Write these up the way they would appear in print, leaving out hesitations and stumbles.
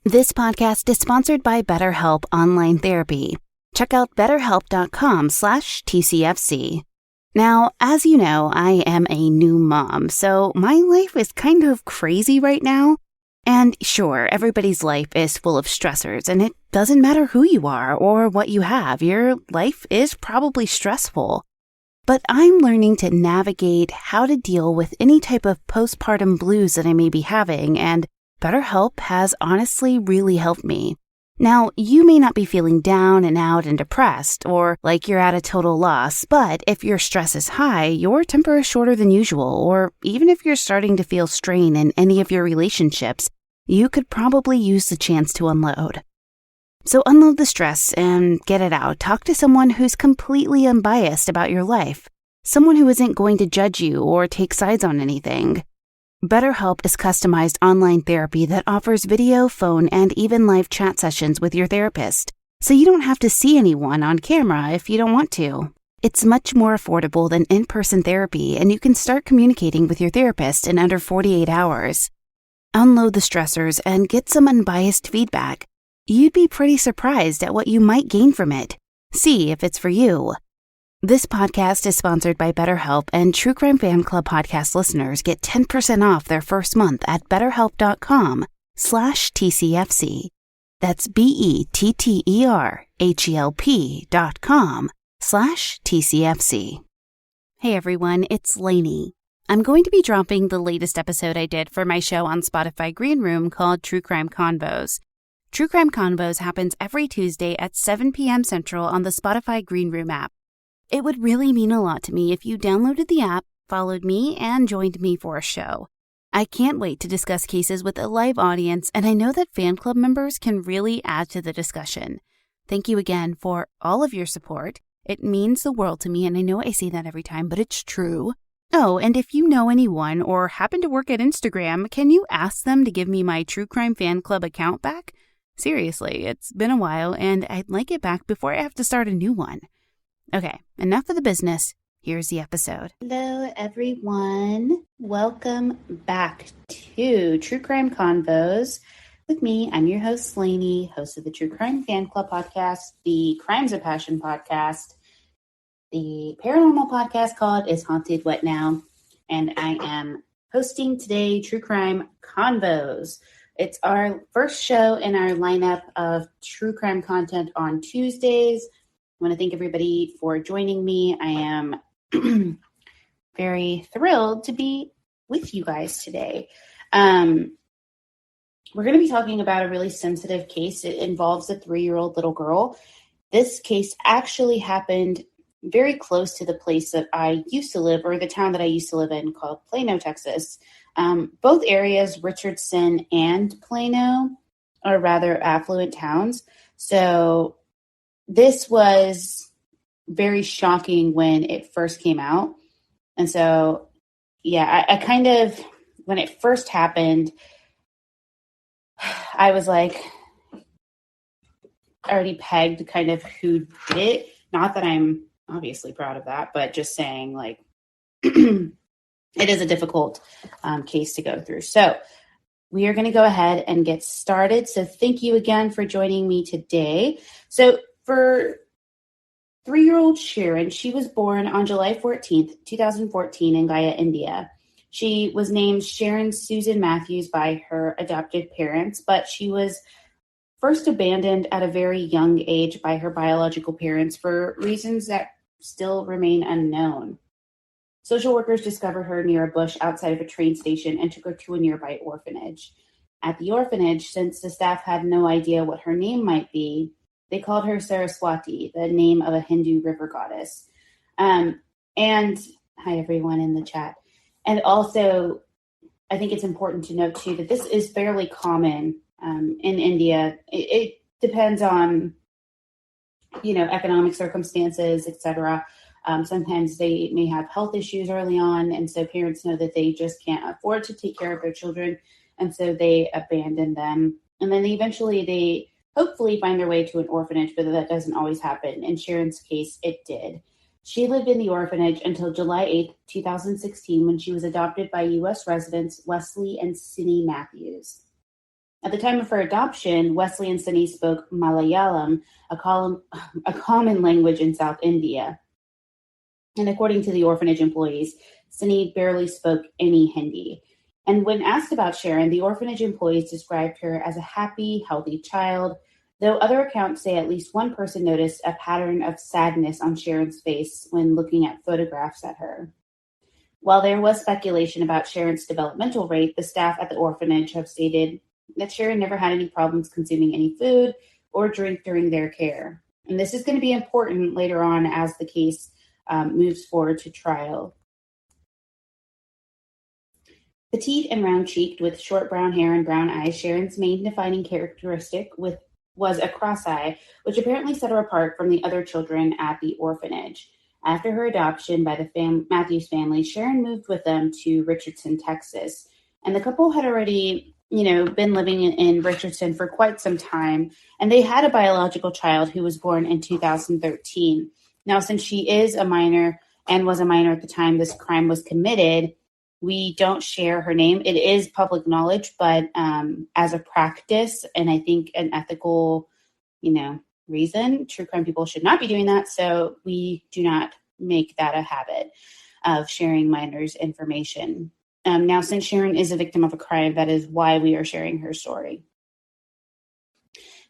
This podcast is sponsored by BetterHelp Online Therapy. Check out betterhelp.com/TCFC. Now, as you know, I am a new mom, so my life is kind of crazy right now. And sure, everybody's life is full of stressors, and it doesn't matter who you are or what you have, your life is probably stressful. But I'm learning to navigate how to deal with any type of postpartum blues that I may be having, and BetterHelp has honestly really helped me. Now, you may not be feeling down and out and depressed or like you're at a total loss, but if your stress is high, your temper is shorter than usual, or even if you're starting to feel strain in any of your relationships, you could probably use the chance to unload. So unload the stress and get it out. Talk to someone who's completely unbiased about your life, someone who isn't going to judge you or take sides on anything. BetterHelp is customized online therapy that offers video, phone, and even live chat sessions with your therapist, so you don't have to see anyone on camera if you don't want to. It's much more affordable than in-person therapy, and you can start communicating with your therapist in under 48 hours. Unload the stressors and get some unbiased feedback. You'd be pretty surprised at what you might gain from it. See if it's for you. This podcast is sponsored by BetterHelp, and True Crime Fan Club podcast listeners get 10% off their first month at betterhelp.com/TCFC. That's BETTERHELP.com/TCFC. Hey everyone, it's Lainey. I'm going to be dropping the latest episode I did for my show on Spotify Greenroom called True Crime Convos. True Crime Convos happens every Tuesday at 7 p.m. Central on the Spotify Greenroom app. It would really mean a lot to me if you downloaded the app, followed me, and joined me for a show. I can't wait to discuss cases with a live audience, and I know that fan club members can really add to the discussion. Thank you again for all of your support. It means the world to me, and I know I say that every time, but it's true. Oh, and if you know anyone or happen to work at Instagram, can you ask them to give me my True Crime Fan Club account back? Seriously, it's been a while, and I'd like it back before I have to start a new one. Okay, enough of the business. Here's the episode. Hello, everyone. Welcome back to True Crime Convos with me. I'm your host, Lainey, host of the True Crime Fan Club podcast, the Crimes of Passion podcast, the paranormal podcast called Is Haunted What Now? And I am hosting today True Crime Convos. It's our first show in our lineup of true crime content on Tuesdays. I want to thank everybody for joining me. I am very thrilled to be with you guys today. We're going to be talking about a really sensitive case. It involves a 3-year-old little girl. This case actually happened very close to the place that I used to live, or the town that I used to live in, called Plano, Texas. Both areas, Richardson and Plano, are rather affluent towns. So this was very shocking when it first came out. And so, yeah, I kind of, when it first happened, I was like, already pegged kind of who did it. Not that I'm obviously proud of that, but just saying, like, it is a difficult case to go through. So we are going to go ahead and get started. So thank you again for joining me today. So for 3-year-old Sherin, she was born on July 14th, 2014 in Gaya, India. She was named Sherin Susan Mathews by her adopted parents, but she was first abandoned at a very young age by her biological parents for reasons that still remain unknown. Social workers discovered her near a bush outside of a train station and took her to a nearby orphanage. At the orphanage, since the staff had no idea what her name might be, they called her Saraswati, the name of a Hindu river goddess. And hi, everyone in the chat. And also, I think it's important to note, too, that this is fairly common in India. It depends on, economic circumstances, etc. Sometimes they may have health issues early on, and so parents know that they just can't afford to take care of their children, and so they abandon them. And then they hopefully find their way to an orphanage, but that doesn't always happen. In Sherin's case, it did. She lived in the orphanage until July 8th, 2016, when she was adopted by U.S. residents Wesley and Cindy Mathews. At the time of her adoption, Wesley and Sunny spoke Malayalam, a common language in South India. And according to the orphanage employees, Sunny barely spoke any Hindi. And when asked about Sherin, the orphanage employees described her as a happy, healthy child, though other accounts say at least one person noticed a pattern of sadness on Sherin's face when looking at photographs at her. While there was speculation about Sherin's developmental rate, the staff at the orphanage have stated that Sherin never had any problems consuming any food or drink during their care. And this is going to be important later on as the case moves forward to trial. Petite and round-cheeked with short brown hair and brown eyes, Sherin's main defining characteristic was a cross eye, which apparently set her apart from the other children at the orphanage. After her adoption by the Mathews family, Sherin moved with them to Richardson, Texas. And the couple had already, been living in Richardson for quite some time. And they had a biological child who was born in 2013. Now, since she is a minor and was a minor at the time this crime was committed, we don't share her name. It is public knowledge, but as a practice, and I think an ethical, reason, true crime people should not be doing that. So we do not make that a habit of sharing minors' information. Now, since Sherin is a victim of a crime, that is why we are sharing her story.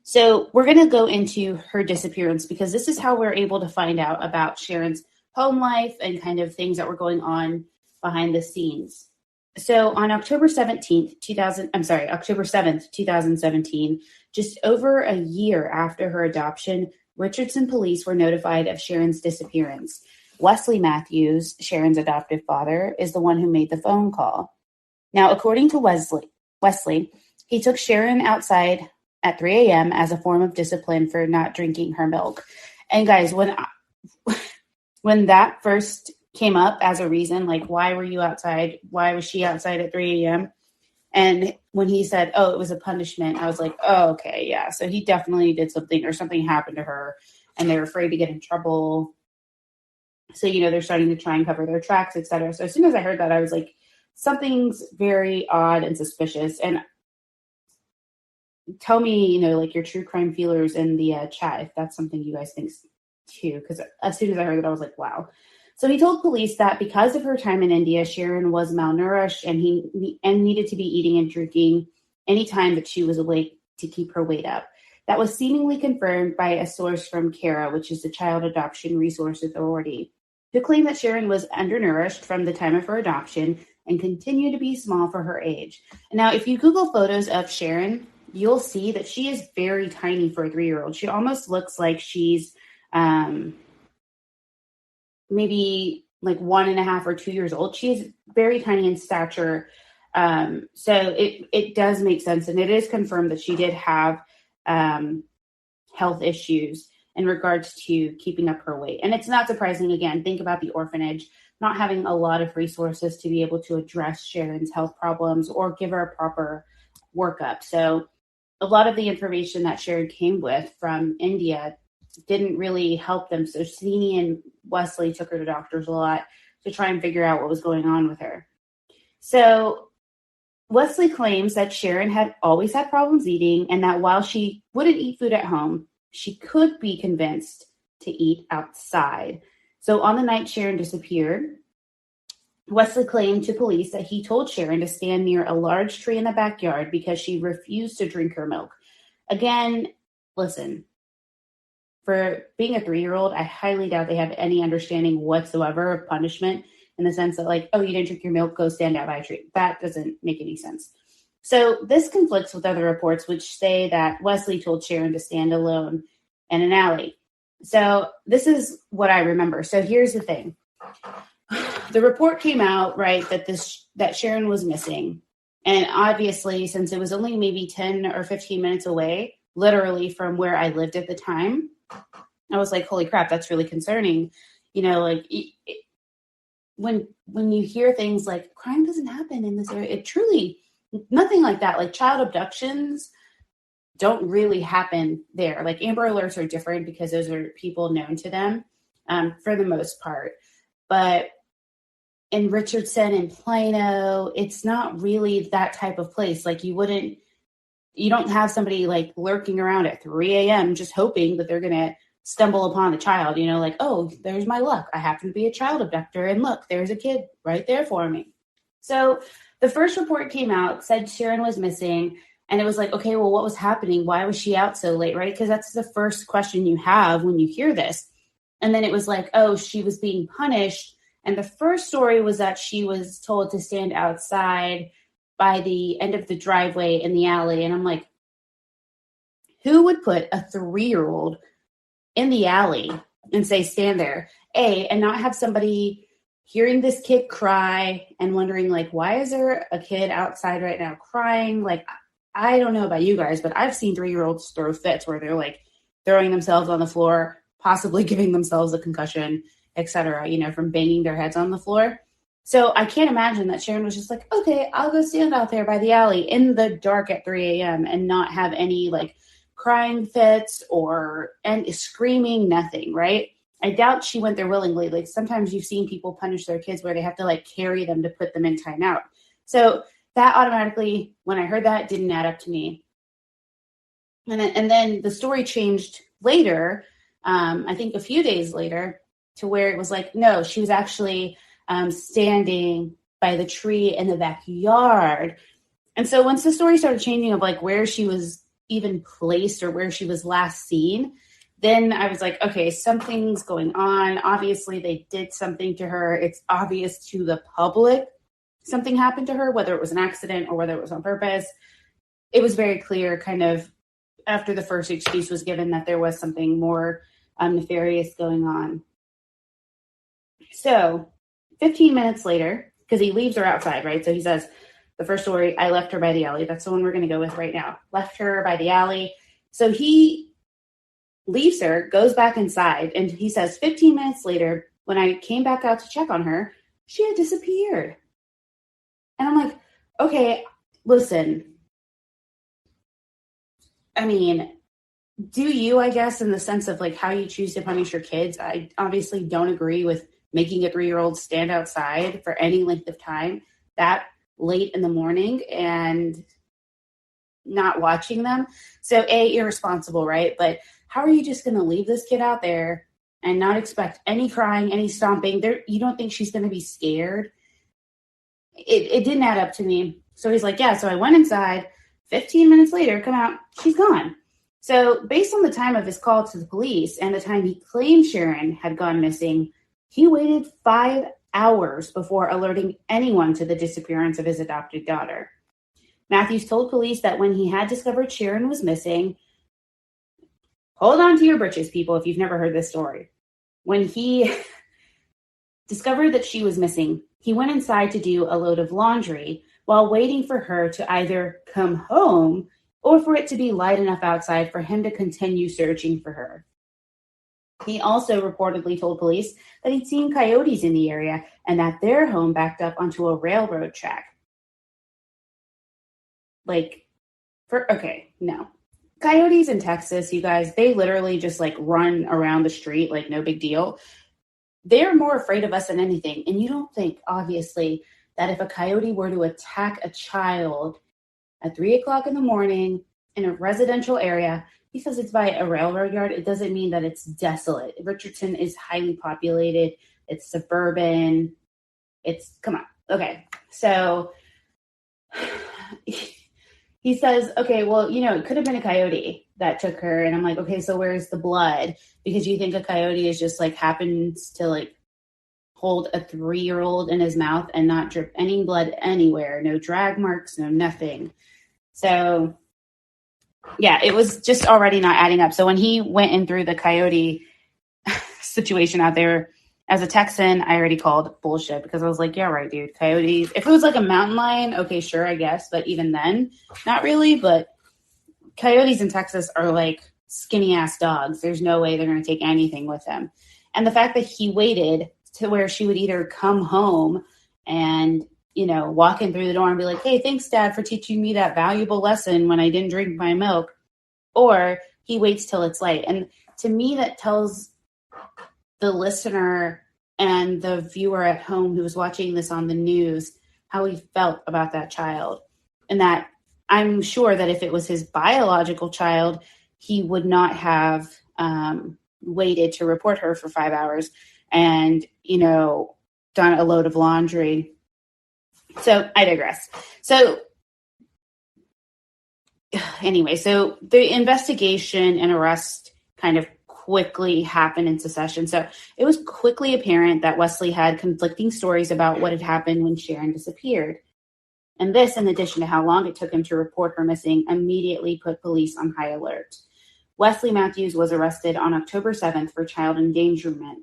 So we're going to go into her disappearance because this is how we're able to find out about Sherin's home life and kind of things that were going on behind the scenes. So on October 7th, 2017, just over a year after her adoption, Richardson police were notified of Sherin's disappearance. Wesley Mathews, Sherin's adoptive father, is the one who made the phone call. Now, according to Wesley, he took Sherin outside at 3 a.m. as a form of discipline for not drinking her milk. And guys, when that first came up as a reason, like, why were you outside? Why was she outside at 3 a.m.? And when he said, oh, it was a punishment, I was like, oh, okay, yeah. So he definitely did something or something happened to her and they're afraid to get in trouble. So, they're starting to try and cover their tracks, et cetera. So as soon as I heard that, I was like, something's very odd and suspicious. And tell me, like your true crime feelers in the chat, if that's something you guys think too. Because as soon as I heard it, I was like, wow. So he told police that because of her time in India, Sherin was malnourished and needed to be eating and drinking any time that she was awake to keep her weight up. That was seemingly confirmed by a source from CARA, which is the Child Adoption Resource Authority, who claimed that Sherin was undernourished from the time of her adoption and continued to be small for her age. Now, if you Google photos of Sherin, you'll see that she is very tiny for a 3-year-old. She almost looks like she's maybe like 1.5 or 2 years old. She's very tiny in stature. So it does make sense. And it is confirmed that she did have health issues in regards to keeping up her weight. And it's not surprising. Again, think about the orphanage not having a lot of resources to be able to address Sherin's health problems or give her a proper workup. So a lot of the information that Sherin came with from India didn't really help them. So Sini and Wesley took her to doctors a lot to try and figure out what was going on with her. So Wesley claims that Sherin had always had problems eating and that while she wouldn't eat food at home, she could be convinced to eat outside. So on the night Sherin disappeared, Wesley claimed to police that he told Sherin to stand near a large tree in the backyard because she refused to drink her milk. Again, listen, for being a 3-year-old, I highly doubt they have any understanding whatsoever of punishment in the sense that, like, oh, you didn't drink your milk, go stand out by a tree. That doesn't make any sense. So this conflicts with other reports which say that Wesley told Sherin to stand alone in an alley. So this is what I remember. So here's the thing. The report came out, right, that Sherin was missing. And obviously, since it was only maybe 10 or 15 minutes away, literally from where I lived at the time, I was like, holy crap, that's really concerning. When you hear things like crime doesn't happen in this area, it truly, nothing like that. Like child abductions don't really happen there. Like Amber Alerts are different because those are people known to them for the most part. But in Richardson and Plano, it's not really that type of place. Like you wouldn't, You don't have somebody like lurking around at 3 a.m. just hoping that they're going to stumble upon a child, like, oh, there's my luck. I happen to be a child abductor. And look, there's a kid right there for me. So the first report came out, said Sherin was missing. And it was like, okay, well, what was happening? Why was she out so late, right? Because that's the first question you have when you hear this. And then it was like, oh, she was being punished. And the first story was that she was told to stand outside by the end of the driveway in the alley. And I'm like, who would put a 3-year-old in the alley and say, stand there, and not have somebody hearing this kid cry and wondering, like, why is there a kid outside right now crying? Like, I don't know about you guys, but I've seen 3-year-olds throw fits where they're like throwing themselves on the floor, possibly giving themselves a concussion, etc., from banging their heads on the floor. So I can't imagine that Sherin was just like, okay, I'll go stand out there by the alley in the dark at 3 a.m. and not have any like crying fits and screaming, nothing, right? I doubt she went there willingly. Like sometimes you've seen people punish their kids where they have to like carry them to put them in timeout. So that automatically, when I heard that, didn't add up to me. And then the story changed later, I think a few days later, to where it was like, no, she was actually standing by the tree in the backyard. And so once the story started changing of like where she was even placed or where she was last seen, then I was like, okay, something's going on. Obviously, they did something to her. It's obvious to the public something happened to her, whether it was an accident or whether it was on purpose. It was very clear kind of after the first excuse was given that there was something more nefarious going on. So 15 minutes later, because he leaves her outside, right? So he says, the first story, I left her by the alley. That's the one we're going to go with right now. Left her by the alley. So he leaves her, goes back inside, and he says, 15 minutes later, when I came back out to check on her, she had disappeared. And I'm like, okay, listen. I mean, do you, I guess, in the sense of like how you choose to punish your kids? I obviously don't agree with making a 3-year-old stand outside for any length of time that late in the morning and not watching them. So irresponsible, right? But how are you just going to leave this kid out there and not expect any crying, any stomping? You don't think she's going to be scared? It didn't add up to me. So he's like, yeah, so I went inside. 15 minutes later, come out, she's gone. So based on the time of his call to the police and the time he claimed Sherin had gone missing, he waited 5 hours before alerting anyone to the disappearance of his adopted daughter. Mathews told police that when he had discovered Sherin was missing, hold on to your britches, people, if you've never heard this story. When he discovered that she was missing, he went inside to do a load of laundry while waiting for her to either come home or for it to be light enough outside for him to continue searching for her. He also reportedly told police that he'd seen coyotes in the area and that their home backed up onto a railroad track. No. Coyotes in Texas, you guys, they literally just like run around the street like no big deal. They're more afraid of us than anything. And you don't think, obviously, that if a coyote were to attack a child at 3 o'clock in the morning in a residential area, because it's by a railroad yard, it doesn't mean that it's desolate. Richardson is highly populated. It's suburban. Come on. Okay. So he says, okay, well, it could have been a coyote that took her. And I'm like, okay, so where's the blood? Because you think a coyote is just like happens to like hold a 3-year-old in his mouth and not drip any blood anywhere. No drag marks, no nothing. So yeah, it was just already not adding up. So when he went in through the coyote situation out there, as a Texan, I already called bullshit because I was like, yeah, right, dude. Coyotes. If it was like a mountain lion, okay, sure, I guess. But even then, not really. But coyotes in Texas are like skinny ass dogs. There's no way they're going to take anything with them. And the fact that he waited to where she would either come home and, walk in through the door and be like, hey, thanks, Dad, for teaching me that valuable lesson when I didn't drink my milk. Or he waits till it's light. And to me, that tells the listener and the viewer at home who was watching this on the news how he felt about that child. And that I'm sure that if it was his biological child, he would not have waited to report her for 5 hours and, done a load of laundry. So I digress. So anyway, so the investigation and arrest kind of quickly happened in succession. So it was quickly apparent that Wesley had conflicting stories about what had happened when Sherin disappeared. And this, in addition to how long it took him to report her missing, immediately put police on high alert. Wesley Mathews was arrested on October 7th for child endangerment,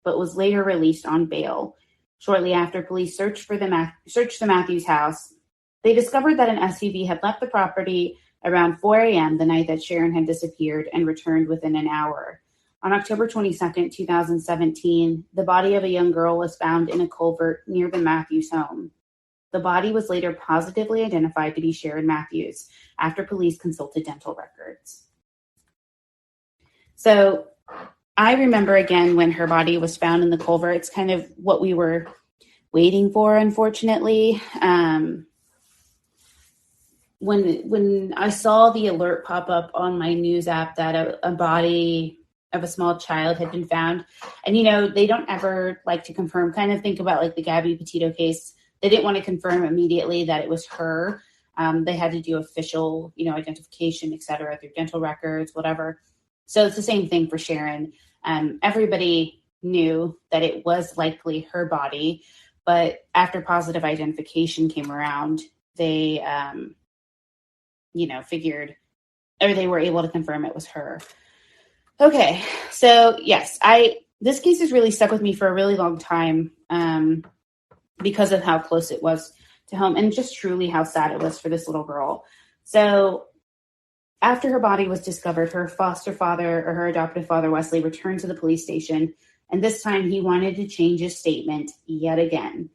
but was later released on bail. Shortly after police searched the Mathews house, they discovered that an SUV had left the property around 4 a.m. the night that Sherin had disappeared and returned within an hour. On October 22nd, 2017, the body of a young girl was found in a culvert near the Mathews home. The body was later positively identified to be Sherin Mathews after police consulted dental records. So I remember again when her body was found in the culvert. It's kind of what we were waiting for, unfortunately. When I saw the alert pop up on my news app that a body of a small child had been found, and they don't ever like to confirm, kind of think about like the Gabby Petito case. They didn't want to confirm immediately that it was her. They had to do official, identification, et cetera, through dental records, whatever. So it's the same thing for Sherin. Everybody knew that it was likely her body, but after positive identification came around, they, figured, or they were able to confirm it was her. Okay, so yes, this case has really stuck with me for a really long time. Because of how close it was to home and just truly how sad it was for this little girl. So after her body was discovered, her foster father or her adoptive father, Wesley, returned to the police station. And this time he wanted to change his statement yet again.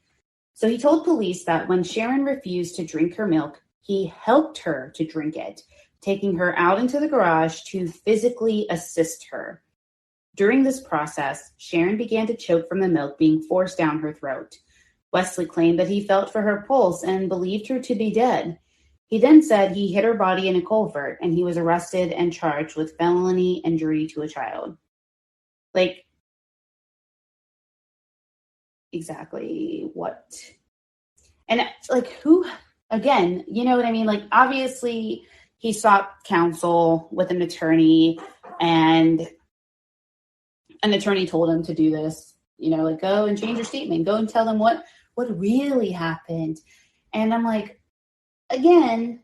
So he told police that when Sherin refused to drink her milk, he helped her to drink it, taking her out into the garage to physically assist her. During this process, Sherin began to choke from the milk being forced down her throat. Wesley claimed that he felt for her pulse and believed her to be dead. He then said he hit her body in a culvert and he was arrested and charged with felony injury to a child. Like, exactly what? And like, who, again, you know what I mean? Like, obviously he sought counsel with an attorney and an attorney told him to do this, like go and change your statement, go and tell them what really happened. And I'm like, again,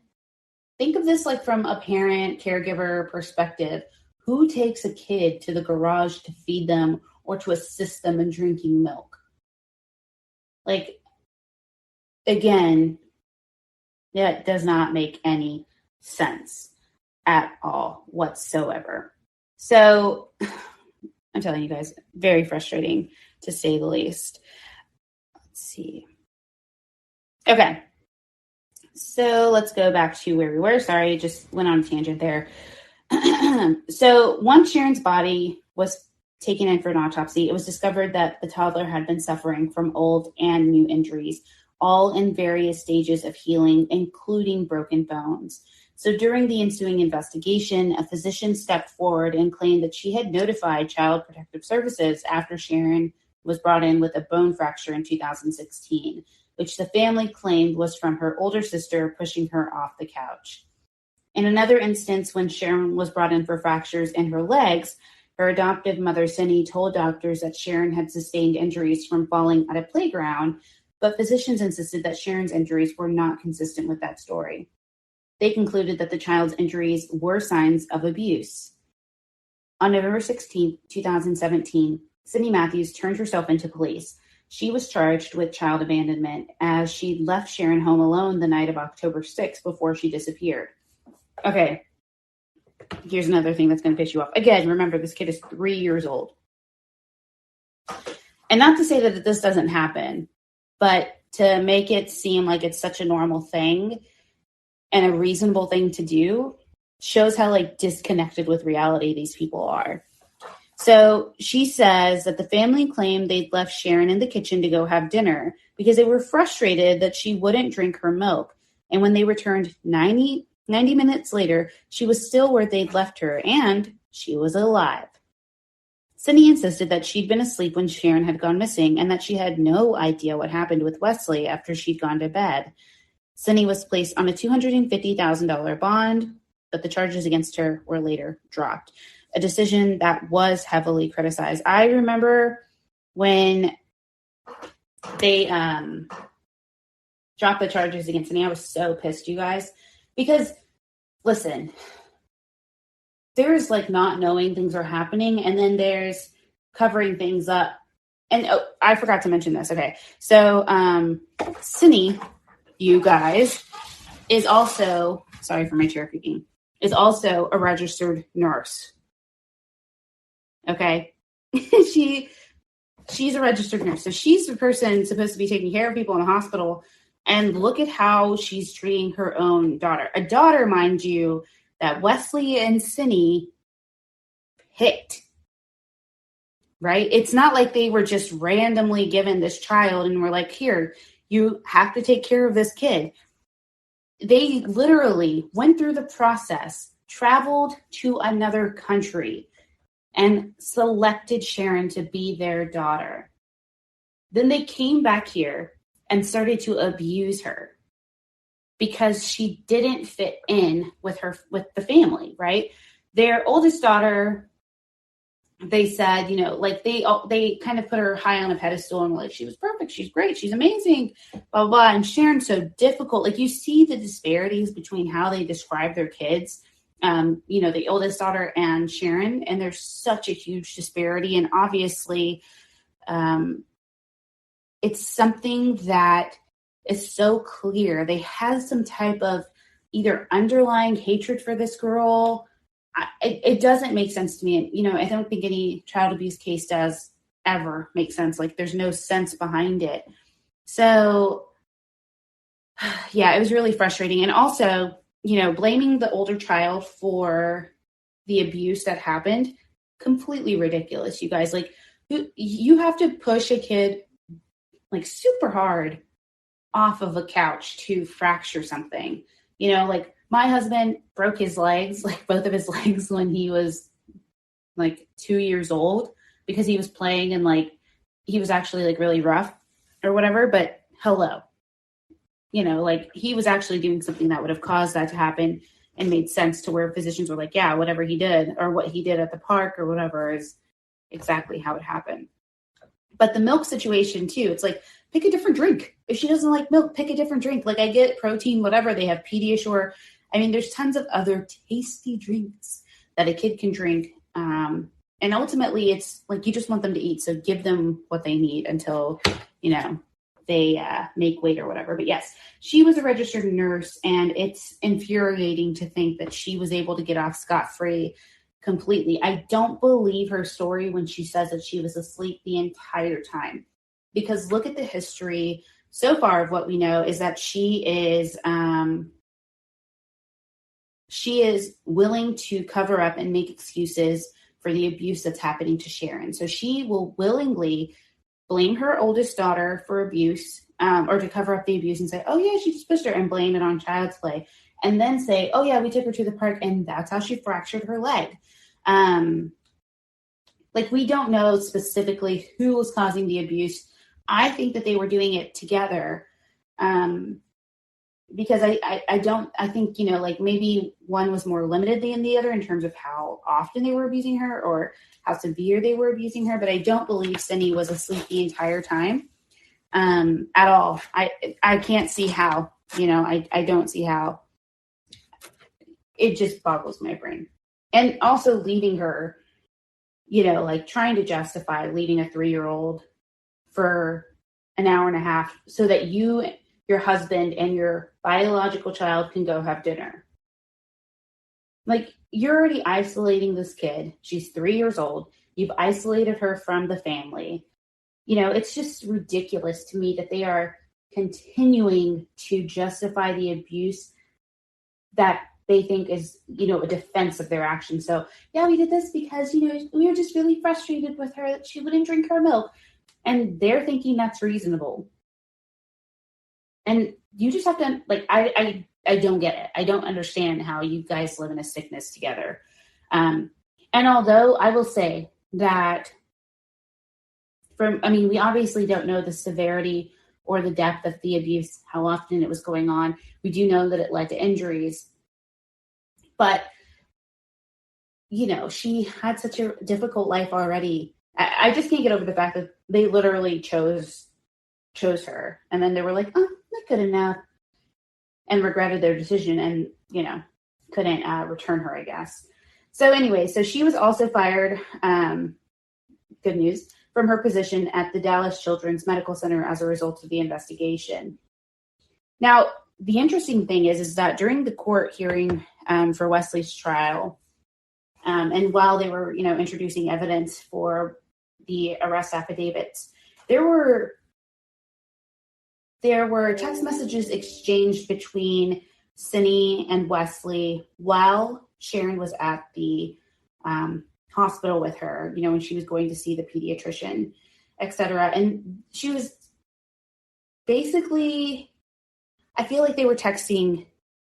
think of this like from a parent, caregiver perspective. Who takes a kid to the garage to feed them or to assist them in drinking milk? Like, again, that does not make any sense at all whatsoever. So I'm telling you guys, very frustrating to say the least. Let's see. Okay. So let's go back to where we were. Sorry, just went on a tangent there. So once Sherin's body was taken in for an autopsy, it was discovered that the toddler had been suffering from old and new injuries, all in various stages of healing, including broken bones. So during the ensuing investigation, a physician stepped forward and claimed that she had notified Child Protective Services after Sherin was brought in with a bone fracture in 2016, which the family claimed was from her older sister pushing her off the couch. In another instance, when Sherin was brought in for fractures in her legs, her adoptive mother, Cindy, told doctors that Sherin had sustained injuries from falling at a playground, but physicians insisted that Sherin's injuries were not consistent with that story. They concluded that the child's injuries were signs of abuse. On November 16, 2017, Cindy Mathews turned herself into police. She was charged with child abandonment as she left Sherin home alone the night of October 6th before she disappeared. Okay, here's another thing that's going to piss you off. Again, remember, this kid is 3 years old. And not to say that this doesn't happen, but to make it seem like it's such a normal thing and a reasonable thing to do shows how disconnected with reality these people are. So she says that the family claimed they'd left Sherin in the kitchen to go have dinner because they were frustrated that she wouldn't drink her milk And when they returned 90 minutes later, she was still where they'd left her, and she was alive. Cindy insisted that she'd been asleep when Sherin had gone missing and that she had no idea what happened with Wesley after she'd gone to bed. Cindy was placed on a $250,000 bond, but the charges against her were later dropped, a decision that was heavily criticized. I remember when they dropped the charges against Cindy, I was so pissed, you guys, because, listen, there's like not knowing things are happening, and then there's covering things up. And I forgot to mention this. Okay. So Cindy, you guys, is also, sorry for my chair creaking, is also a registered nurse. Okay. She's a registered nurse. So she's the person supposed to be taking care of people in a hospital. And look at how she's treating her own daughter. A daughter, mind you, that Wesley and Cindy picked, right? It's not like they were just randomly given this child and were like, here, you have to take care of this kid. They literally went through the process, traveled to another country, and selected Sherin to be their daughter. Then they came back here and started to abuse her because she didn't fit in with the family, right? Their oldest daughter, they said, like they kind of put her high on a pedestal and like, she was perfect, she's great, she's amazing, blah, blah, blah. And Sherin's so difficult. Like, you see the disparities between how they describe their kids, the oldest daughter and Sherin, and there's such a huge disparity. And obviously, it's something that is so clear. They had some type of either underlying hatred for this girl. It doesn't make sense to me. And, I don't think any child abuse case does ever make sense. Like, there's no sense behind it. So, yeah, it was really frustrating. And also, blaming the older child for the abuse that happened, completely ridiculous, you guys. Like, you have to push a kid like super hard off of a couch to fracture something. Like, my husband broke his legs, like both of his legs, when he was like 2 years old, because he was playing and like he was actually like really rough or whatever. But hello, like he was actually doing something that would have caused that to happen and made sense, to where physicians were like, yeah, whatever he did or what he did at the park or whatever is exactly how it happened. But the milk situation too, it's like, pick a different drink. If she doesn't like milk, pick a different drink. Like, I get protein, whatever. They have Pediasure. I mean, there's tons of other tasty drinks that a kid can drink. And ultimately, it's like, you just want them to eat. So give them what they need until, they make weight or whatever. But yes, she was a registered nurse, and it's infuriating to think that she was able to get off scot-free completely. I don't believe her story when she says that she was asleep the entire time, because look at the history so far of what we know is that she is willing to cover up and make excuses for the abuse that's happening to Sherin. So she will willingly blame her oldest daughter for abuse, or to cover up the abuse and say, oh yeah, she just pushed her, and blame it on child's play. And then say, oh yeah, we took her to the park and that's how she fractured her leg. Like, we don't know specifically who was causing the abuse. I think that they were doing it together. Because I think, like maybe one was more limited than the other in terms of how often they were abusing her or how severe they were abusing her. But I don't believe Cindy was asleep the entire time, at all. I can't see how, I don't see how. It just boggles my brain. And also leaving her, like trying to justify leaving a 3-year-old for an hour and a half so that you, your husband, and your biological child can go have dinner. Like, you're already isolating this kid. She's 3 years old. You've isolated her from the family. It's just ridiculous to me that they are continuing to justify the abuse that they think is, a defense of their actions. So, yeah, we did this because, we were just really frustrated with her that she wouldn't drink her milk. And they're thinking that's reasonable. And you just have to, like, I don't get it. I don't understand how you guys live in a sickness together. And although I will say that we obviously don't know the severity or the depth of the abuse, how often it was going on. We do know that it led to injuries. But, you know, she had such a difficult life already. I just can't get over the fact that they literally chose her. And then they were like, oh, not good enough. And regretted their decision and, you know, couldn't return her, I guess. So anyway, so she was also fired, good news, from her position at the Dallas Children's Medical Center as a result of the investigation. Now, the interesting thing is that during the court hearing for Wesley's trial, and while they were, you know, introducing evidence for the arrest affidavits, there were text messages exchanged between Cindy and Wesley while Sherin was at the hospital with her, you know, when she was going to see the pediatrician, etc. And she was basically, I feel like they were texting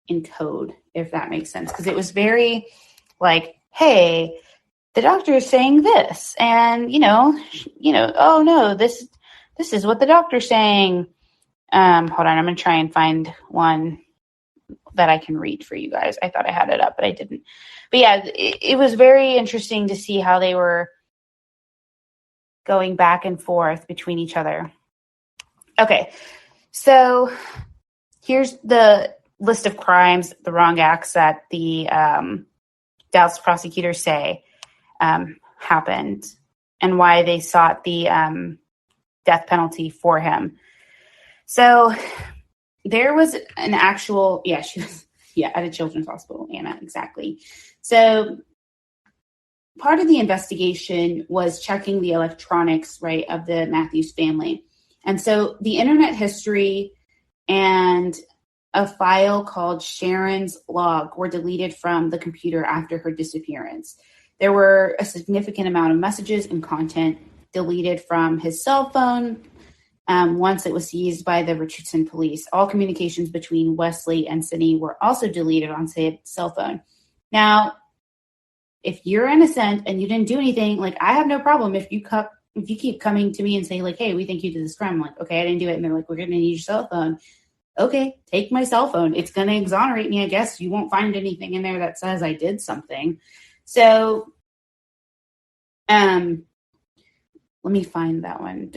in code, if that makes sense, because it was very like, hey, the doctor is saying this, and you know, oh no, this is what the doctor's saying. Hold on, I'm gonna try and find one that I can read for you guys. I thought I had it up, but I didn't. But yeah, it was very interesting to see how they were going back and forth between each other. Okay, so here's the list of crimes, the wrong acts that the Dallas prosecutors say happened and why they sought the death penalty for him. So there was an actual, she was at a children's hospital, Anna, exactly. So part of the investigation was checking the electronics, right, of the Mathews family. And so the internet history and a file called Sherin's log were deleted from the computer after her disappearance. There were a significant amount of messages and content deleted from his cell phone once it was seized by the Richardson police. All communications between Wesley and Cindy were also deleted on Said's cell phone. Now, if you're innocent and you didn't do anything, like, I have no problem if you keep coming to me and say, like, hey, we think you did this crime. I'm like, okay, I didn't do it. And they're like, we're going to need your cell phone. Okay, take my cell phone. It's going to exonerate me, I guess. You won't find anything in there that says I did something. So, let me find that one.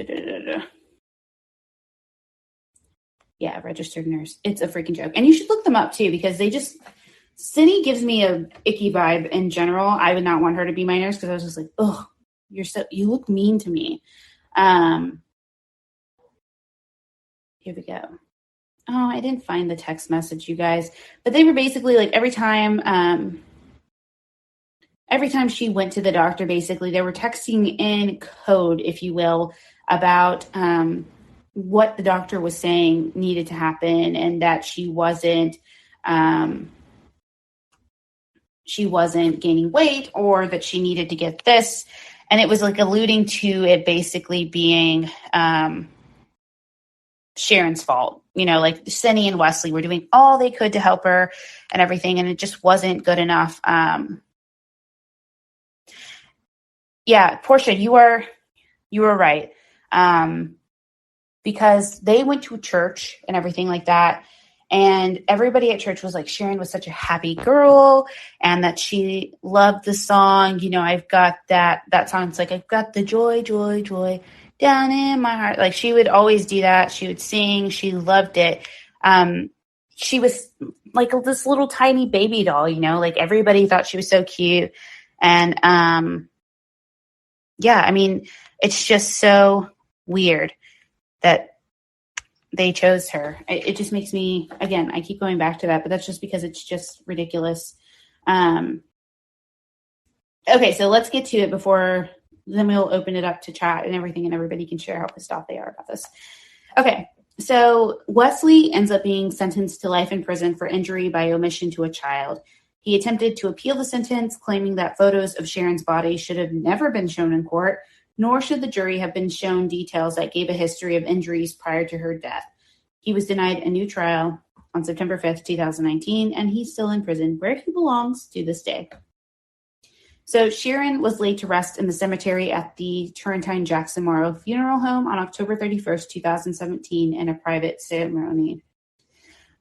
Yeah, registered nurse. It's a freaking joke. And you should look them up too, because Cindy gives me a icky vibe in general. I would not want her to be my nurse because I was just like, oh, you look mean to me. Here we go. Oh, I didn't find the text message, you guys. But they were basically like every time she went to the doctor, basically, they were texting in code, if you will, about what the doctor was saying needed to happen, and that she wasn't gaining weight, or that she needed to get this. And it was like alluding to it basically being Sherin's fault. You know, like Cindy and Wesley were doing all they could to help her and everything, and it just wasn't good enough. Yeah, Portia, you were right. Because they went to a church and everything like that. And everybody at church was like, Sherin was such a happy girl and that she loved the song. You know, I've got that song. It's like, I've got the joy, joy, joy down in my heart. Like, she would always do that. She would sing. She loved it. She was like this little tiny baby doll, you know, like everybody thought she was so cute. And, I mean, it's just so weird that they chose her. It just makes me, again, I keep going back to that, but that's just because it's just ridiculous. Okay, so let's get to it then we'll open it up to chat and everything, and everybody can share how pissed off they are about this. Okay, so Wesley ends up being sentenced to life in prison for injury by omission to a child. He attempted to appeal the sentence, claiming that photos of Sherin's body should have never been shown in court, nor should the jury have been shown details that gave a history of injuries prior to her death. He was denied a new trial on September 5th, 2019, and he's still in prison where he belongs to this day. So Sherin was laid to rest in the cemetery at the Turrentine Jackson Morrow Funeral Home on October 31st, 2017 in a private ceremony.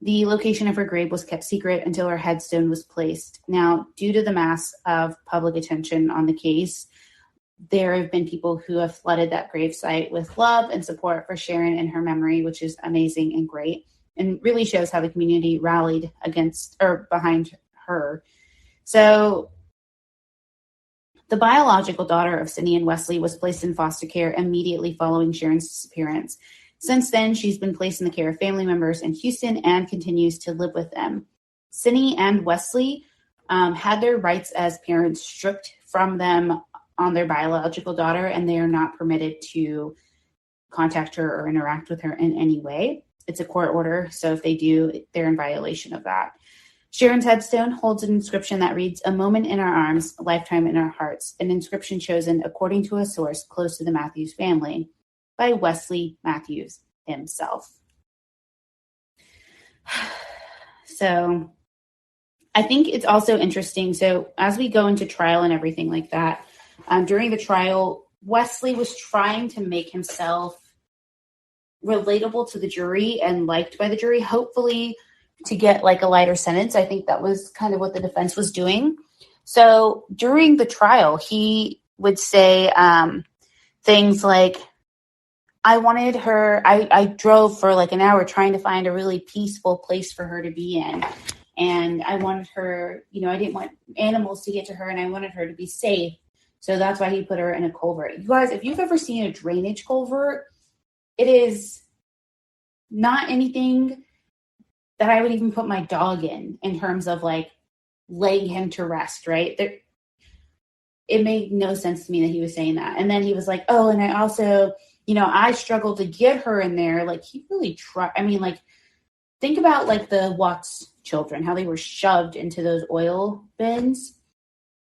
The location of her grave was kept secret until her headstone was placed. Now, due to the mass of public attention on the case, there have been people who have flooded that gravesite with love and support for Sherin and her memory, which is amazing and great, and really shows how the community rallied against or behind her. So the biological daughter of Cindy and Wesley was placed in foster care immediately following Sherin's disappearance. Since then, she's been placed in the care of family members in Houston and continues to live with them. Cindy and Wesley had their rights as parents stripped from them on their biological daughter, and they are not permitted to contact her or interact with her in any way. It's a court order, so if they do, they're in violation of that. Sherin's headstone holds an inscription that reads, "A moment in our arms, a lifetime in our hearts," an inscription chosen according to a source close to the Mathews family by Wesley Mathews himself. So I think it's also interesting. So as we go into trial and everything like that, during the trial, Wesley was trying to make himself relatable to the jury and liked by the jury, hopefully to get like a lighter sentence. I think that was kind of what the defense was doing. So during the trial, he would say things like, I drove for like an hour trying to find a really peaceful place for her to be in. And I wanted her, I didn't want animals to get to her, and I wanted her to be safe. So that's why he put her in a culvert. You guys, if you've ever seen a drainage culvert, it is not anything that I would even put my dog in terms of like laying him to rest, right? It made no sense to me that he was saying that. And then he was like, oh, and I also, I struggled to get her in there. Like he really tried. I mean, like, think about like the Watts children, how they were shoved into those oil bins.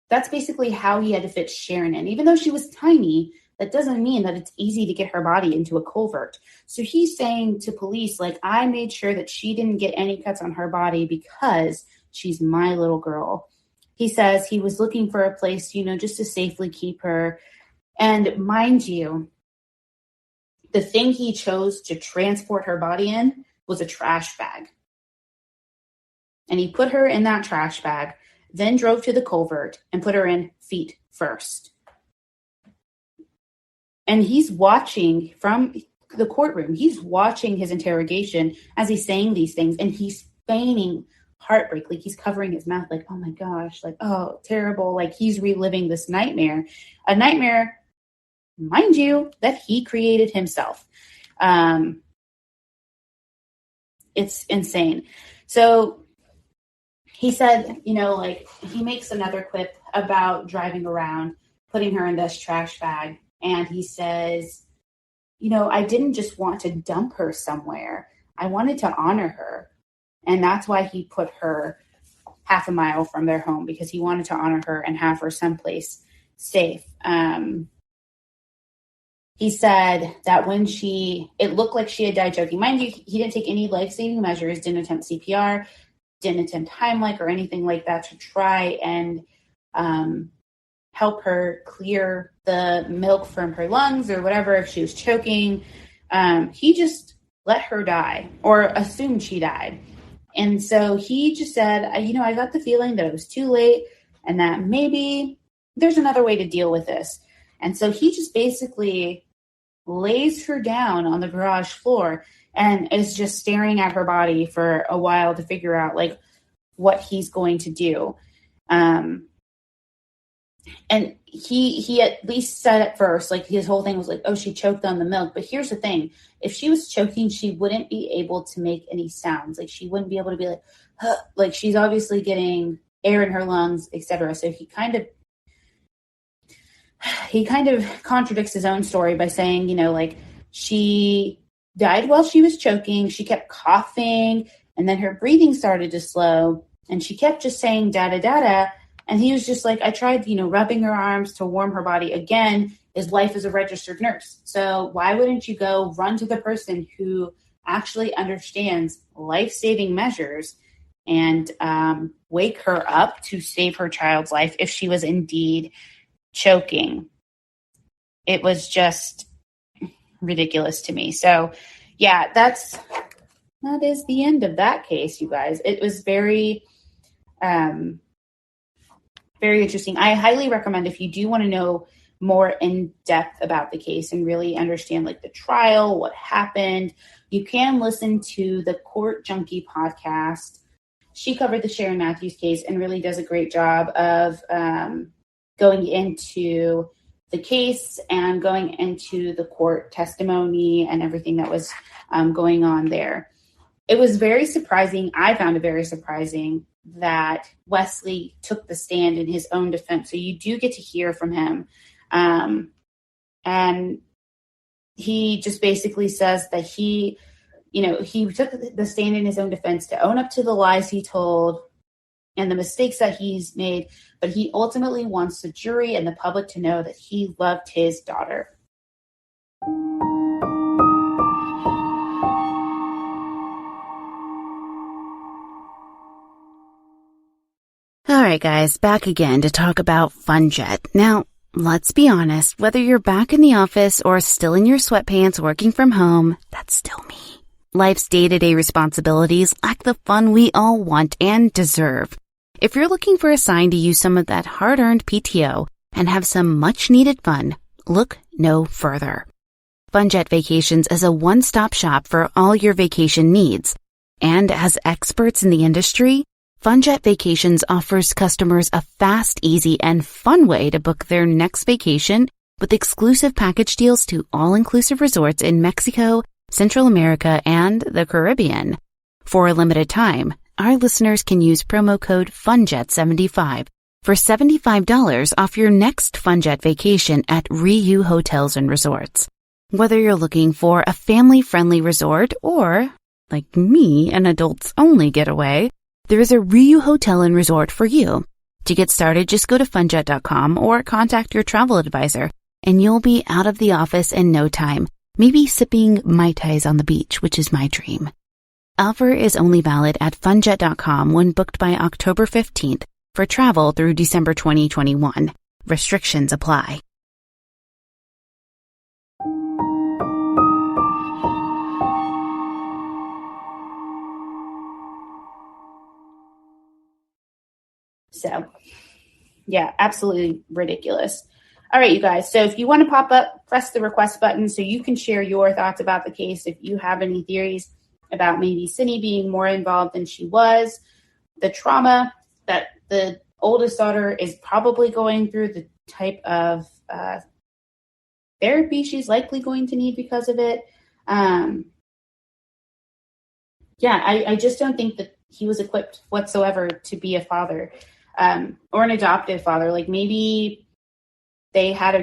That's basically how he had to fit Sherin in. Even though she was tiny, that doesn't mean that it's easy to get her body into a culvert. So he's saying to police, like, I made sure that she didn't get any cuts on her body because she's my little girl. He says he was looking for a place, just to safely keep her. And mind you, the thing he chose to transport her body in was a trash bag. And he put her in that trash bag, then drove to the culvert and put her in feet first. And he's watching from the courtroom. He's watching his interrogation as he's saying these things, and he's feigning heartbreak. Like he's covering his mouth like, oh my gosh, like, oh, terrible. Like he's reliving this nightmare. A nightmare, mind you, that he created himself. It's insane. So he said, like he makes another quip about driving around, putting her in this trash bag. And he says, I didn't just want to dump her somewhere. I wanted to honor her. And that's why he put her half a mile from their home, because he wanted to honor her and have her someplace safe. He said that when it looked like she had died choking. Mind you, he didn't take any life-saving measures, didn't attempt CPR, didn't attempt Heimlich or anything like that to try and help her clear the milk from her lungs or whatever if she was choking. He just let her die or assumed she died. And so he just said, I got the feeling that it was too late and that maybe there's another way to deal with this. And so he just basically lays her down on the garage floor and is just staring at her body for a while to figure out like what he's going to do. And he at least said at first, like his whole thing was like, oh, she choked on the milk. But here's the thing. If she was choking, she wouldn't be able to make any sounds. Like she wouldn't be able to be like, huh. Like she's obviously getting air in her lungs, etc. So he kind of contradicts his own story by saying, like she died while she was choking. She kept coughing and then her breathing started to slow and she kept just saying da da da da. And he was just like, I tried, rubbing her arms to warm her body. Again, his wife is a registered nurse. So why wouldn't you go run to the person who actually understands life-saving measures and wake her up to save her child's life if she was indeed choking. It was just ridiculous to me. So yeah, that is the end of that case, you guys. It was very, very interesting. I highly recommend, if you do want to know more in depth about the case and really understand like the trial, what happened, you can listen to the Court Junkie podcast. She covered the Sherin Mathews case and really does a great job of going into the case and going into the court testimony and everything that was going on there. It was very surprising. I found it very surprising that Wesley took the stand in his own defense. So you do get to hear from him. And he just basically says that he took the stand in his own defense to own up to the lies he told and the mistakes that he's made, but he ultimately wants the jury and the public to know that he loved his daughter. All right, guys, back again to talk about FunJet. Now, let's be honest, whether you're back in the office or still in your sweatpants working from home, that's still me. Life's day-to-day responsibilities lack the fun we all want and deserve. If you're looking for a sign to use some of that hard-earned PTO and have some much-needed fun, look no further. FunJet Vacations is a one-stop shop for all your vacation needs. And as experts in the industry, FunJet Vacations offers customers a fast, easy, and fun way to book their next vacation with exclusive package deals to all-inclusive resorts in Mexico, Central America, and the Caribbean. For a limited time, our listeners can use promo code FUNJET75 for $75 off your next FunJet vacation at Ryu Hotels and Resorts. Whether you're looking for a family-friendly resort or, like me, an adults-only getaway, there is a Ryu Hotel and Resort for you. To get started, just go to funjet.com or contact your travel advisor, and you'll be out of the office in no time, maybe sipping Mai Tais on the beach, which is my dream. Offer is only valid at funjet.com when booked by October 15th for travel through December 2021. Restrictions apply. So, yeah, absolutely ridiculous. All right, you guys. So if you want to pop up, press the request button so you can share your thoughts about the case. If you have any theories about maybe Cindy being more involved than she was, the trauma that the oldest daughter is probably going through, the type of therapy she's likely going to need because of it. I just don't think that he was equipped whatsoever to be a father or an adoptive father. Like maybe they had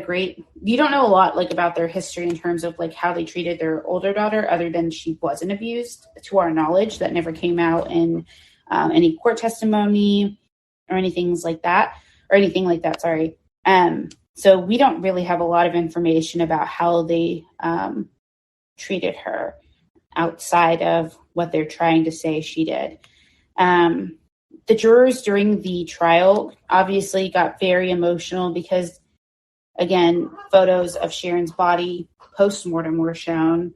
you don't know a lot like about their history in terms of like how they treated their older daughter, other than she wasn't abused to our knowledge. That never came out in any court testimony or anything like that. Sorry. So we don't really have a lot of information about how they treated her outside of what they're trying to say she did. The jurors during the trial obviously got very emotional because, again, photos of Sharon's body post-mortem were shown.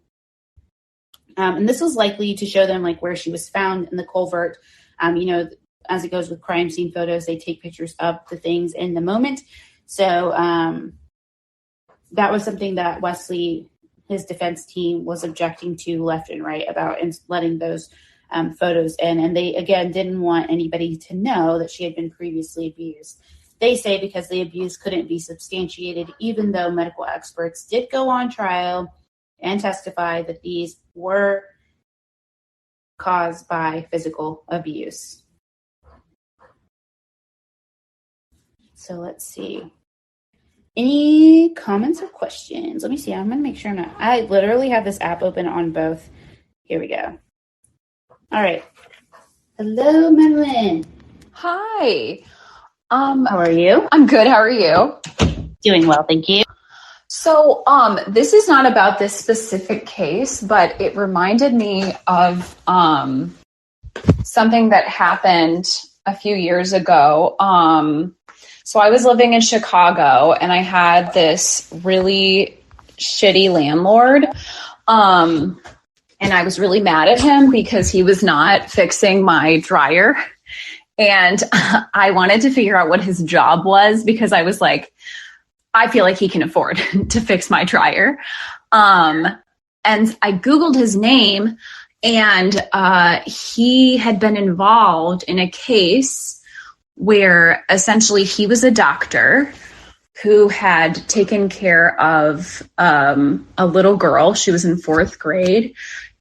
And this was likely to show them like where she was found in the culvert. As it goes with crime scene photos, they take pictures of the things in the moment. So that was something that Wesley, his defense team, was objecting to left and right about, and letting those photos in. And they, again, didn't want anybody to know that she had been previously abused. They say because the abuse couldn't be substantiated, even though medical experts did go on trial and testify that these were caused by physical abuse. So let's see. Any comments or questions? Let me see. I'm going to make sure I literally have this app open on both. Here we go. All right. Hello, Madeline. Hi. How are you? I'm good. How are you? Doing well, thank you. So, this is not about this specific case, but it reminded me of something that happened a few years ago. So I was living in Chicago and I had this really shitty landlord. And I was really mad at him because he was not fixing my dryer. And I wanted to figure out what his job was because I was like, I feel like he can afford to fix my dryer. And I Googled his name, and he had been involved in a case where essentially he was a doctor who had taken care of a little girl. She was in 4th grade.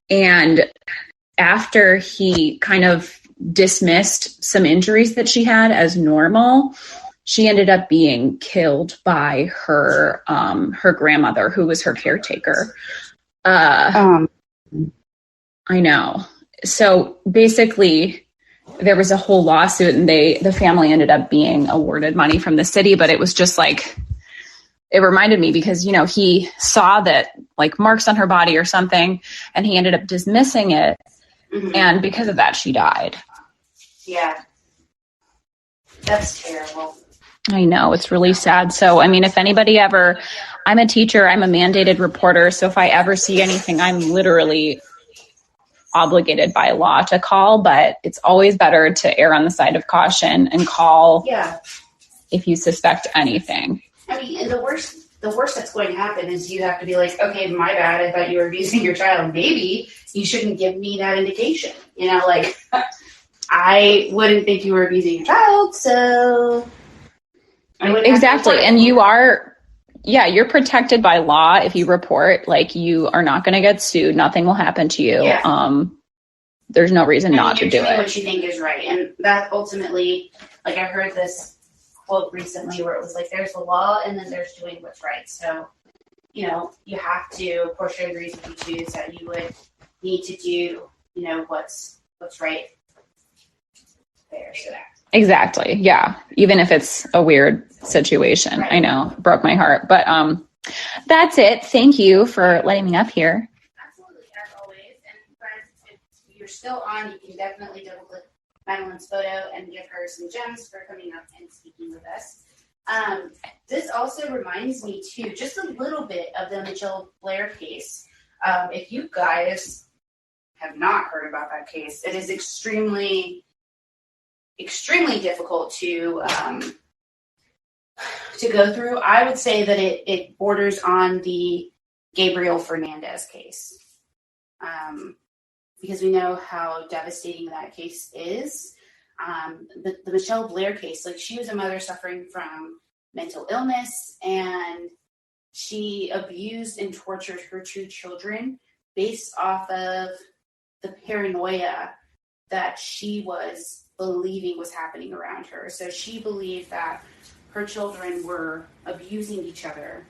And after he kind of dismissed some injuries that she had as normal, she ended up being killed by her grandmother, who was her caretaker. I know. So basically, there was a whole lawsuit, and the family ended up being awarded money from the city. But it was just like, it reminded me because, you know, he saw that like marks on her body or something, and he ended up dismissing it. Mm-hmm. And because of that, she died. Yeah. That's terrible. I know, it's really sad. So, I mean, if anybody ever, I'm a teacher, I'm a mandated reporter. So if I ever see anything, I'm literally obligated by law to call, but it's always better to err on the side of caution and call if you suspect anything. I mean, and the worst that's going to happen is you have to be like, okay, my bad, I thought you were abusing your child. Maybe you shouldn't give me that indication. You know, like, I wouldn't think you were abusing your child, so... Exactly. And you are, you're protected by law. If you report, like, you are not going to get sued. Nothing will happen to you. Yeah. There's no reason not to do it. What you think is right. And that ultimately, like, I heard this quote recently where it was like, there's the law and then there's doing what's right. So, you know, you have to portion the reason you choose that you would need to do, you know, what's right there. So that. Exactly. Yeah. Even if it's a weird situation. Right. I know. Broke my heart. But that's it. Thank you for letting me up here. Absolutely. As always. And guys, if you're still on, you can definitely double click Madeline's photo and give her some gems for coming up and speaking with us. This also reminds me too, just a little bit of the Michelle Blair case. If you guys have not heard about that case, it is extremely difficult to go through. I would say that it borders on the Gabriel Fernandez case, because we know how devastating that case is. The Michelle Blair case, like, she was a mother suffering from mental illness, and she abused and tortured her 2 children based off of the paranoia that she was believing was happening around her. So she believed that her children were abusing each other.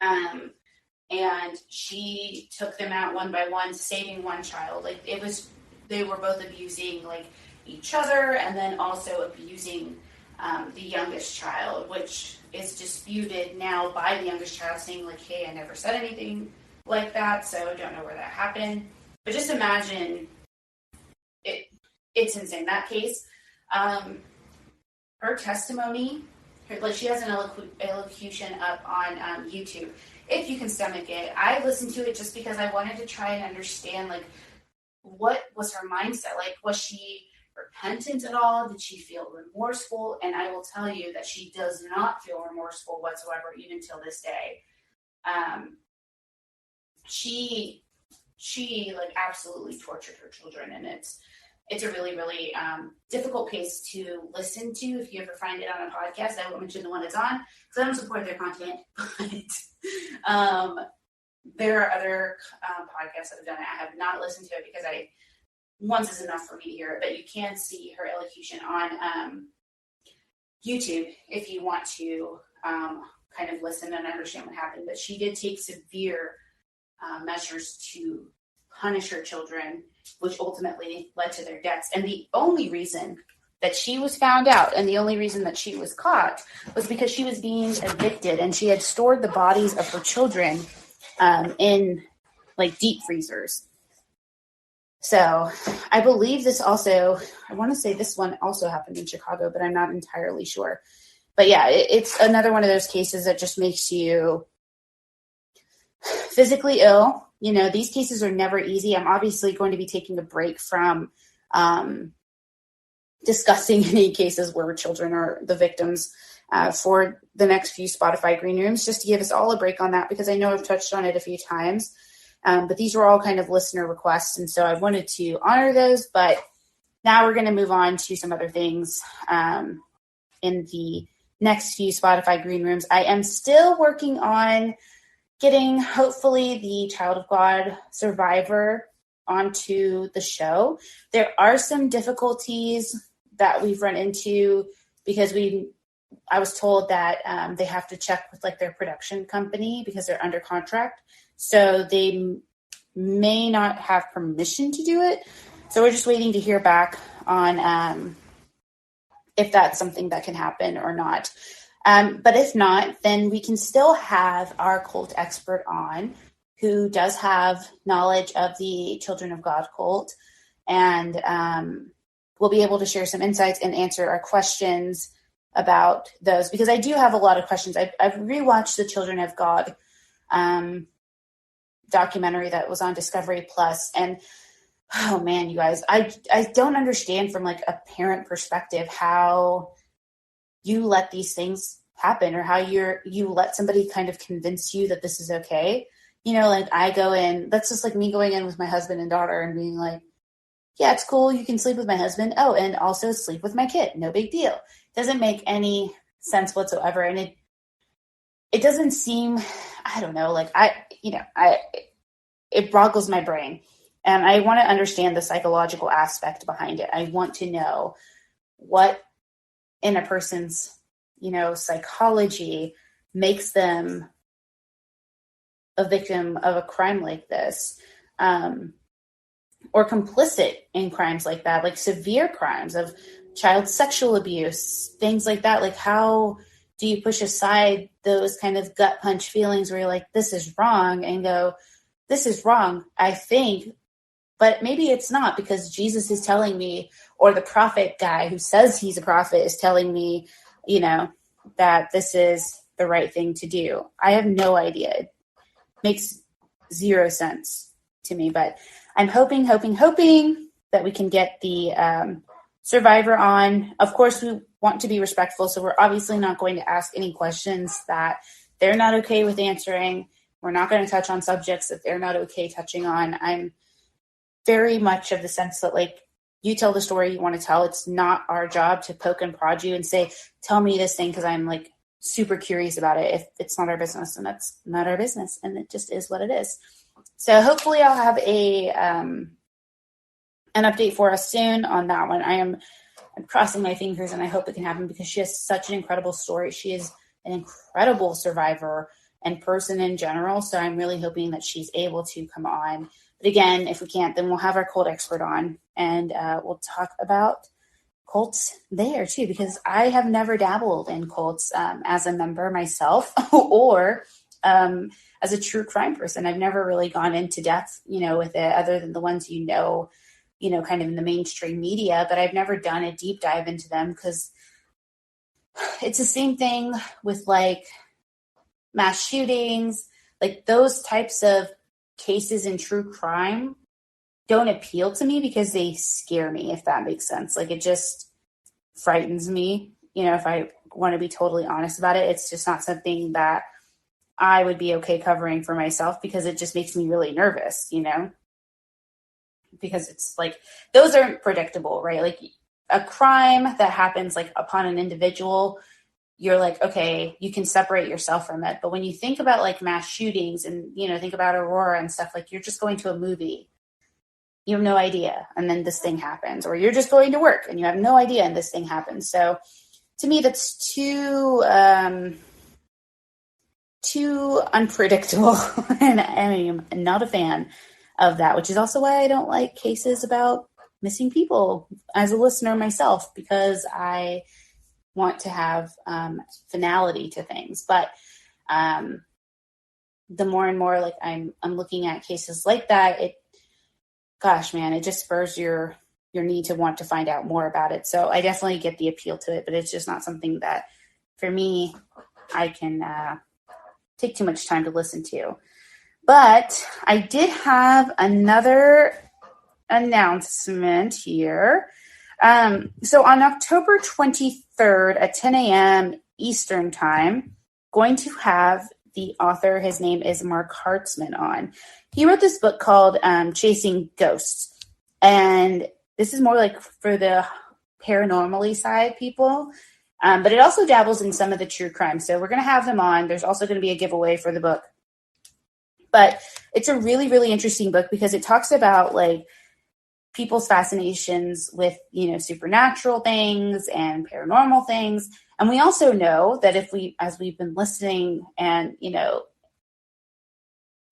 And she took them out one by one, saving one child. Like, they were both abusing, like, each other, and then also abusing the youngest child, which is disputed now by the youngest child, saying, like, hey, I never said anything like that, so I don't know where that happened. But just imagine it's insane. That case, her testimony, she has an elocution up on YouTube. If you can stomach it, I listened to it just because I wanted to try and understand, like, what was her mindset? Like, was she repentant at all? Did she feel remorseful? And I will tell you that she does not feel remorseful whatsoever, even till this day. She like absolutely tortured her children, and it's a really, really difficult case to listen to if you ever find it on a podcast. I won't mention the one it's on because I don't support their content, but there are other podcasts that have done it. I have not listened to it because once is enough for me to hear it, but you can see her elocution on YouTube if you want to kind of listen and understand what happened. But she did take severe measures to punish her children, which ultimately led to their deaths. And the only reason that she was found out, and the only reason that she was caught was because she was being evicted, and she had stored the bodies of her children in like deep freezers. So I believe this also, I want to say this one also happened in Chicago, but I'm not entirely sure. But yeah, it's another one of those cases that just makes you physically ill. You know, these cases are never easy. I'm obviously going to be taking a break from discussing any cases where children are the victims for the next few Spotify Green Rooms, just to give us all a break on that, because I know I've touched on it a few times. But these were all kind of listener requests, and so I wanted to honor those. But now we're going to move on to some other things in the next few Spotify Green Rooms. I am still working on getting, hopefully, the Child of God survivor onto the show. There are some difficulties that we've run into because I was told that they have to check with like their production company because they're under contract. So they may not have permission to do it. So we're just waiting to hear back on if that's something that can happen or not. But if not, then we can still have our cult expert on who does have knowledge of the Children of God cult. And we'll be able to share some insights and answer our questions about those, because I do have a lot of questions. I've rewatched the Children of God documentary that was on Discovery Plus, and oh man, you guys, I don't understand from like a parent perspective how you let these things happen, or how you let somebody kind of convince you that this is okay. You know, like I go in, that's just like me going in with my husband and daughter and being like, yeah, it's cool, you can sleep with my husband. Oh, and also sleep with my kid. No big deal. Doesn't make any sense whatsoever. And it doesn't seem, I don't know, like it boggles my brain. And I want to understand the psychological aspect behind it. I want to know what in a person's, psychology makes them a victim of a crime like this, or complicit in crimes like that, like severe crimes of child sexual abuse, things like that. Like, how do you push aside those kind of gut punch feelings where you're like, this is wrong, and go, this is wrong, I think, but maybe it's not, because Jesus is telling me, or the prophet guy who says he's a prophet is telling me, that this is the right thing to do. I have no idea. It makes zero sense to me, but I'm hoping that we can get the survivor on. Of course, we want to be respectful, so we're obviously not going to ask any questions that they're not okay with answering. We're not going to touch on subjects that they're not okay touching on. I'm very much of the sense that, like, you tell the story you want to tell. It's not our job to poke and prod you and say, tell me this thing, because I'm like super curious about it. If it's not our business, and that's not our business, and it just is what it is. So hopefully I'll have an update for us soon on that one. I'm crossing my fingers, and I hope it can happen, because she has such an incredible story. She is an incredible survivor and person in general. So I'm really hoping that she's able to come on. But again, if we can't, then we'll have our cult expert on, and we'll talk about cults there too, because I have never dabbled in cults as a member myself or as a true crime person. I've never really gone into depth, with it, other than the ones, kind of in the mainstream media, but I've never done a deep dive into them, because it's the same thing with like mass shootings, like those types of cases in true crime don't appeal to me, because they scare me, if that makes sense. Like, it just frightens me, if I want to be totally honest about it. It's just not something that I would be okay covering for myself, because it just makes me really nervous, because it's like, those aren't predictable, right? Like a crime that happens like upon an individual, you're like, okay, you can separate yourself from it. But when you think about like mass shootings and, think about Aurora and stuff, like, you're just going to a movie, you have no idea, and then this thing happens. Or you're just going to work and you have no idea, and this thing happens. So to me, that's too unpredictable. And I am not a fan of that, which is also why I don't like cases about missing people as a listener myself, because I want to have finality to things. But the more and more like I'm looking at cases like that, it just spurs your need to want to find out more about it. So I definitely get the appeal to it, but it's just not something that for me, I can take too much time to listen to. But I did have another announcement here. So on October 23rd at 10 a.m. Eastern time, going to have the author, his name is Mark Hartzman, on. He wrote this book called Chasing Ghosts. And this is more like for the paranormally side people. But it also dabbles in some of the true crime. So we're going to have him on. There's also going to be a giveaway for the book. But it's a really, really interesting book because it talks about like people's fascinations with, supernatural things and paranormal things. And we also know that as we've been listening and,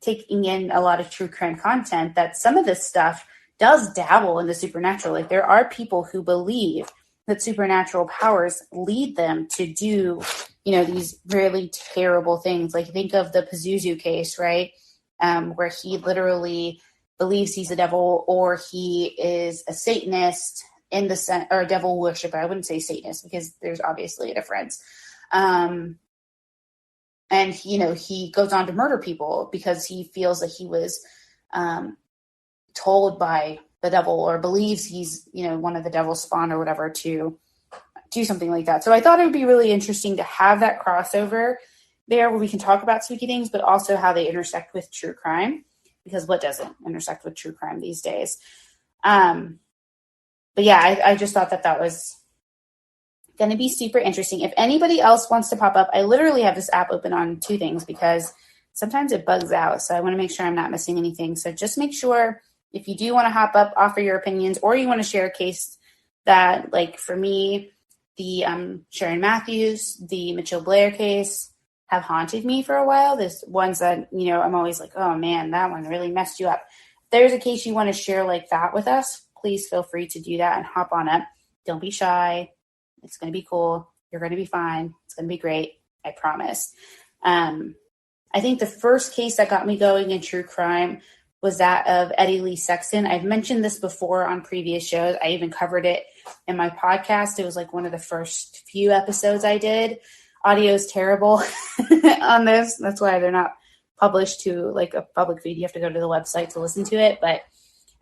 taking in a lot of true crime content, that some of this stuff does dabble in the supernatural. Like there are people who believe that supernatural powers lead them to do, these really terrible things. Like think of the Pazuzu case, right? Where he literally believes he's a devil, or he is a Satanist in the sense, or a devil worshiper. I wouldn't say Satanist because there's obviously a difference. And, he goes on to murder people because he feels that he was told by the devil, or believes he's, one of the devil's spawn or whatever, to do something like that. So I thought it would be really interesting to have that crossover there where we can talk about spooky things, but also how they intersect with true crime, because what doesn't intersect with true crime these days? But yeah, I just thought that was going to be super interesting. If anybody else wants to pop up, I literally have this app open on two things because sometimes it bugs out. So I want to make sure I'm not missing anything. So just make sure if you do want to hop up, offer your opinions, or you want to share a case that, like for me, the Sherin Mathews, the Mitchell Blair case have haunted me for a while. There's ones that, I'm always like, oh man, that one really messed you up. If there's a case you want to share like that with us, please feel free to do that and hop on up. Don't be shy. It's going to be cool. You're going to be fine. It's going to be great. I promise. I think the first case that got me going in true crime was that of Eddie Lee Sexton. I've mentioned this before on previous shows. I even covered it in my podcast. It was like one of the first few episodes I did. Audio is terrible on this. That's why they're not published to like a public feed. You have to go to the website to listen to it. But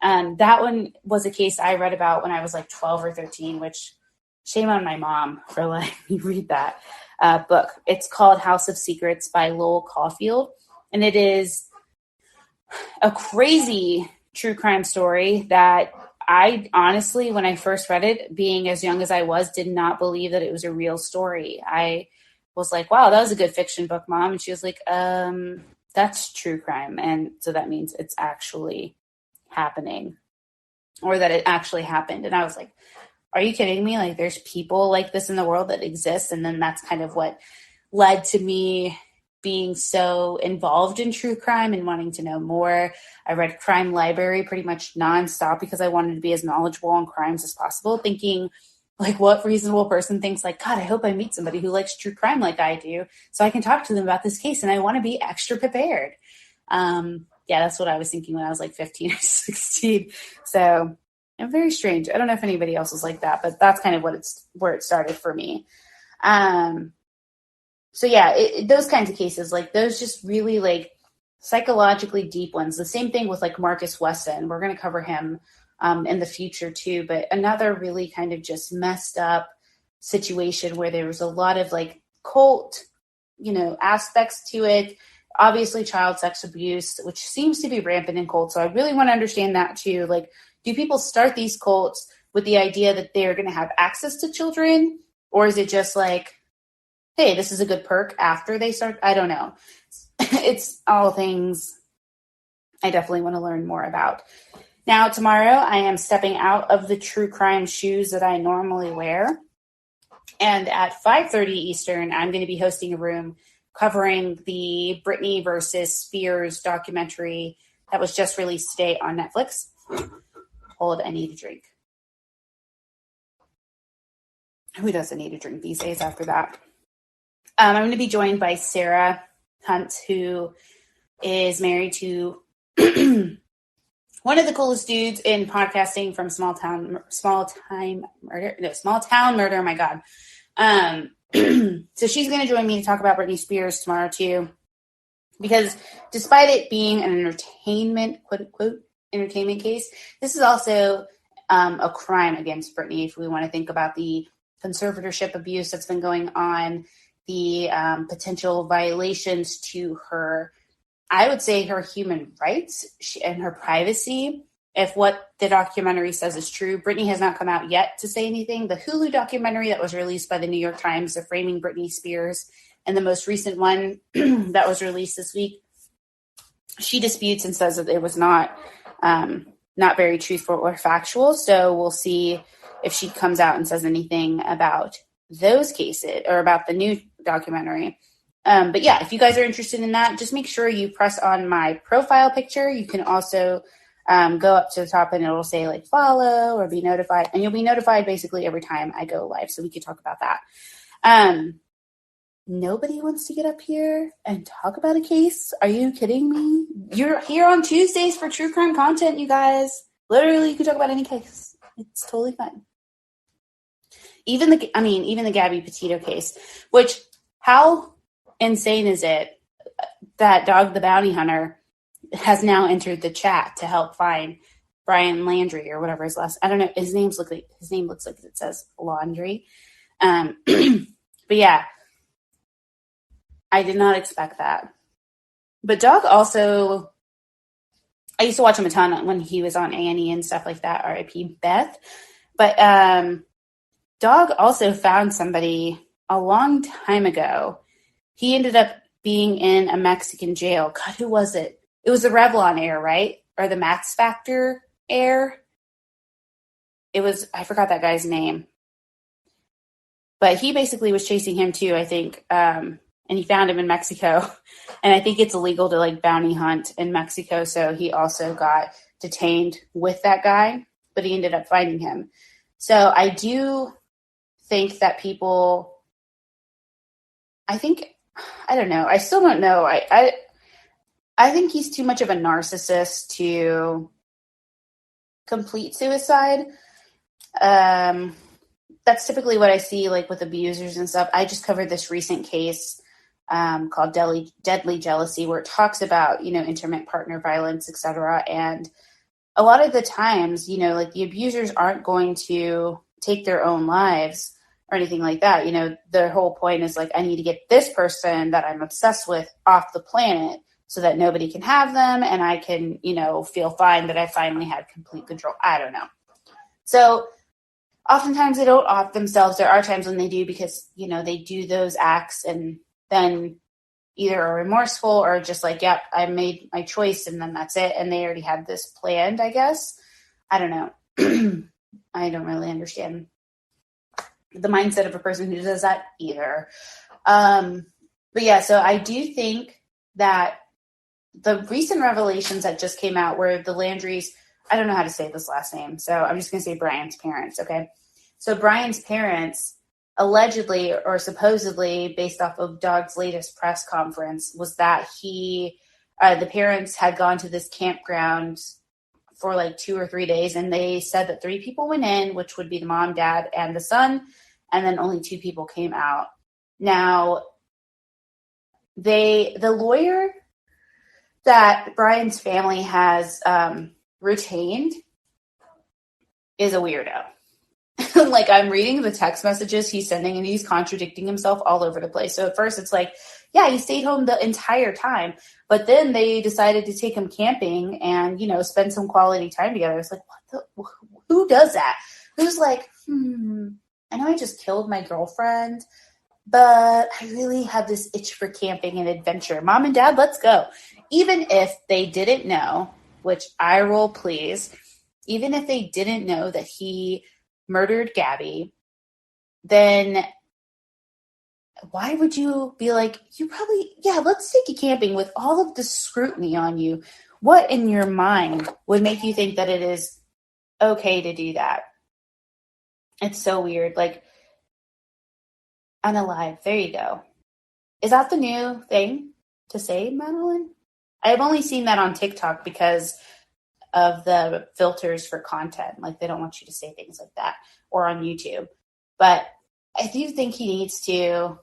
that one was a case I read about when I was like 12 or 13, which shame on my mom for letting me read that book. It's called House of Secrets by Lowell Caulfield. And it is a crazy true crime story that I honestly, when I first read it, being as young as I was, did not believe that it was a real story. I was like, wow, that was a good fiction book, Mom. And she was like, that's true crime. And so that means it's actually happening, or that it actually happened. And I was like, are you kidding me? Like there's people like this in the world that exist. And then that's kind of what led to me being so involved in true crime and wanting to know more. I read Crime Library pretty much nonstop because I wanted to be as knowledgeable on crimes as possible, thinking like what reasonable person thinks like, God, I hope I meet somebody who likes true crime like I do so I can talk to them about this case, and I want to be extra prepared. Yeah, that's what I was thinking when I was like 15 or 16. So very strange. I don't know if anybody else is like that, but that's kind of where it started for me. So yeah, those kinds of cases, like those just really like psychologically deep ones. The same thing with like Marcus Wesson. We're going to cover him in the future too, but another really kind of just messed up situation where there was a lot of like cult, aspects to it. Obviously child sex abuse, which seems to be rampant in cults. So I really want to understand that too. Like, do people start these cults with the idea that they're going to have access to children? Or is it just like, hey, this is a good perk after they start? I don't know. It's all things I definitely want to learn more about. Now, tomorrow I am stepping out of the true crime shoes that I normally wear. And at 5:30 Eastern, I'm going to be hosting a room covering the Britney versus Spears documentary that was just released today on Netflix. Hold, I need a drink. Who doesn't need a drink these days after that? I'm going to be joined by Sarah Hunt, who is married to one of the coolest dudes in podcasting from Small Town Murder. My God. So she's going to join me to talk about Britney Spears tomorrow too, because despite it being an entertainment, quote unquote, entertainment case, this is also a crime against Britney. If we want to think about the conservatorship abuse that's been going on, the potential violations to her, I would say, her human rights and her privacy. If what the documentary says is true, Britney has not come out yet to say anything. The Hulu documentary that was released by the New York Times, The Framing Britney Spears, and the most recent one that was released this week, she disputes and says that it was not very truthful or factual. So we'll see if she comes out and says anything about those cases or about the new documentary. But yeah, if you guys are interested in that, just make sure you press on my profile picture. You can also go up to the top and it'll say like follow or be notified, and you'll be notified basically every time I go live. So we could talk about that. Nobody wants to get up here and talk about a case. Are you kidding me? You're here on Tuesdays for true crime content, you guys. Literally, you can talk about any case. It's totally fine. Even the Gabby Petito case, which how insane is it that Dog the Bounty Hunter has now entered the chat to help find Brian Landry or whatever his last, I don't know. His name looks like it says Laundry. But yeah, I did not expect that. But Dog also, I used to watch him a ton when he was on A&E and stuff like that. R.I.P. Beth. But Dog also found somebody a long time ago. He ended up being in a Mexican jail. God, who was it? It was the Revlon heir, right? Or the Max Factor heir. It was, I forgot that guy's name. But he basically was chasing him too, I think. And he found him in Mexico. And I think it's illegal to like bounty hunt in Mexico. So he also got detained with that guy, but he ended up finding him. So I do think that people, I don't know. I still don't know. I think he's too much of a narcissist to complete suicide. That's typically what I see like with abusers and stuff. I just covered this recent case called Deadly Jealousy, where it talks about, intimate partner violence, etc. And a lot of the times, like the abusers aren't going to take their own lives or anything like that. Their whole point is like, I need to get this person that I'm obsessed with off the planet so that nobody can have them and I can, feel fine that I finally had complete control. I don't know. So oftentimes they don't off themselves. There are times when they do because, they do those acts and then either are remorseful or just like, yep, I made my choice and then that's it. And they already had this planned, I guess. I don't know. I don't really understand the mindset of a person who does that either. But yeah, so I do think that the recent revelations that just came out where the Landrys, I don't know how to say this last name, so I'm just going to say Brian's parents, okay? So Brian's parents allegedly or supposedly, based off of Dog's latest press conference, was that the parents had gone to this campground for like 2 or 3 days, and they said that 3 people went in, which would be the mom, dad, and the son, and then only 2 people came out. Now, the lawyer that Brian's family has retained is a weirdo. Like, I'm reading the text messages he's sending, and he's contradicting himself all over the place. So at first it's like, yeah, he stayed home the entire time. But then they decided to take him camping and, spend some quality time together. It's like, who does that? Who's like, I know I just killed my girlfriend, but I really have this itch for camping and adventure. Mom and dad, let's go. Even if they didn't know, which I roll please, even if they didn't know that he murdered Gabby, then why would you be like, let's take you camping with all of the scrutiny on you? What in your mind would make you think that it is okay to do that? It's so weird. Like, Unalive. There you go. Is that the new thing to say, Madeline? I've only seen that on TikTok because of the filters for content. Like, they don't want you to say things like that, or on YouTube. But I do think he needs to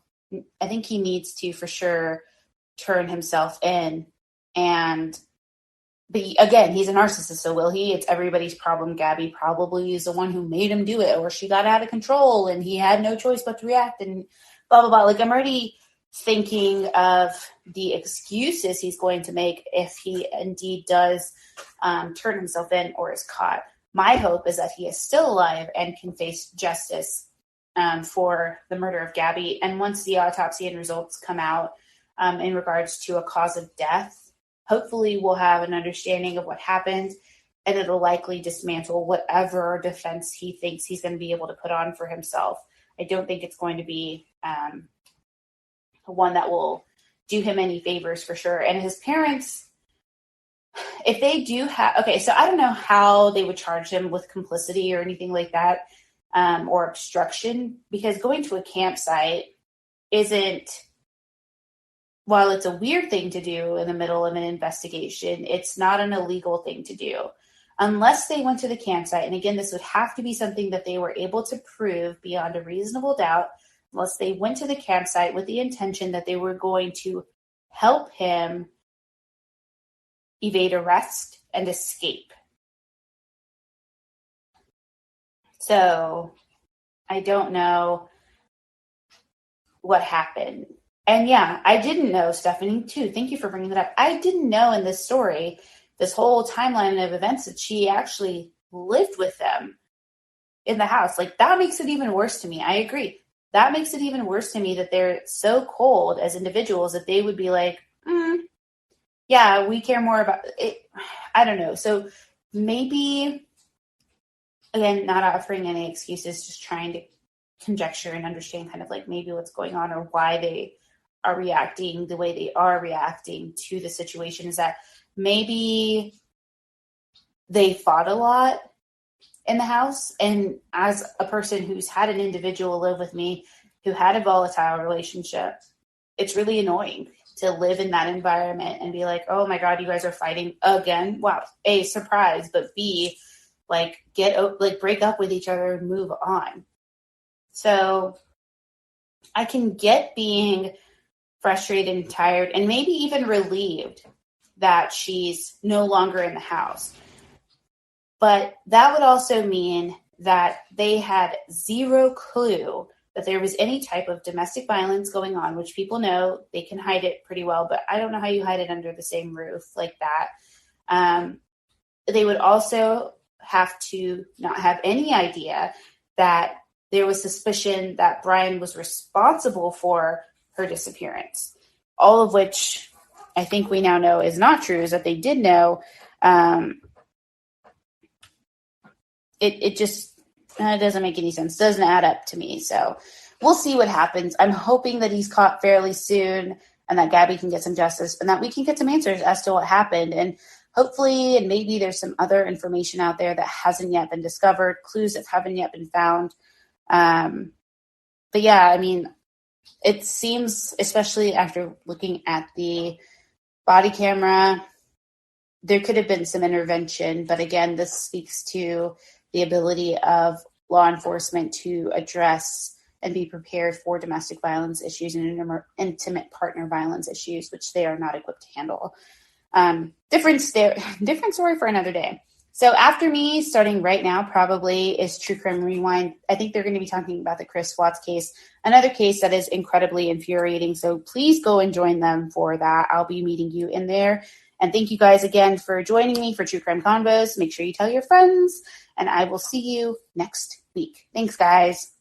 for sure turn himself in. But again, he's a narcissist, so will he? It's everybody's problem. Gabby probably is the one who made him do it, or she got out of control and he had no choice but to react and blah, blah, blah. Like, I'm already thinking of the excuses he's going to make if he indeed does turn himself in or is caught. My hope is that he is still alive and can face justice for the murder of Gabby. And once the autopsy and results come out in regards to a cause of death, hopefully we'll have an understanding of what happened, and it'll likely dismantle whatever defense he thinks he's going to be able to put on for himself. I don't think it's going to be one that will do him any favors for sure. And his parents, if they do have, okay, so I don't know how they would charge him with complicity or anything like that, or obstruction, because going to a campsite isn't, while it's a weird thing to do in the middle of an investigation, it's not an illegal thing to do. Unless they went to the campsite, and again, this would have to be something that they were able to prove beyond a reasonable doubt, unless they went to the campsite with the intention that they were going to help him evade arrest and escape. So I don't know what happened. And yeah, I didn't know, Stephanie, too. Thank you for bringing that up. I didn't know in this story, this whole timeline of events, that she actually lived with them in the house. Like, that makes it even worse to me. I agree. That makes it even worse to me that they're so cold as individuals that they would be like, yeah, we care more about it. I don't know. So maybe, again, not offering any excuses, just trying to conjecture and understand kind of like maybe what's going on or why they are reacting the way they are reacting to the situation, is that maybe they fought a lot in the house. And as a person who's had an individual live with me who had a volatile relationship, it's really annoying to live in that environment and be like, oh my God, you guys are fighting again. Wow. A, surprise, but B, like, break up with each other and move on. So I can get being frustrated and tired and maybe even relieved that she's no longer in the house. But that would also mean that they had zero clue that there was any type of domestic violence going on, which people know they can hide it pretty well, but I don't know how you hide it under the same roof like that. They would also have to not have any idea that there was suspicion that Brian was responsible for her disappearance. All of which I think we now know is not true, is that they did know. It just doesn't make any sense. Doesn't add up to me. So we'll see what happens. I'm hoping that he's caught fairly soon and that Gabby can get some justice and that we can get some answers as to what happened. And hopefully, and maybe there's some other information out there that hasn't yet been discovered, clues that haven't yet been found. But yeah, I mean, it seems, especially after looking at the body camera, there could have been some intervention. But again, this speaks to the ability of law enforcement to address and be prepared for domestic violence issues and intimate partner violence issues, which they are not equipped to handle. Different story for another day. So after me, starting right now, probably is True Crime Rewind. I think they're going to be talking about the Chris Watts case, another case that is incredibly infuriating. So please go and join them for that. I'll be meeting you in there. And thank you guys again for joining me for True Crime Convos. Make sure you tell your friends, and I will see you next week. Thanks, guys.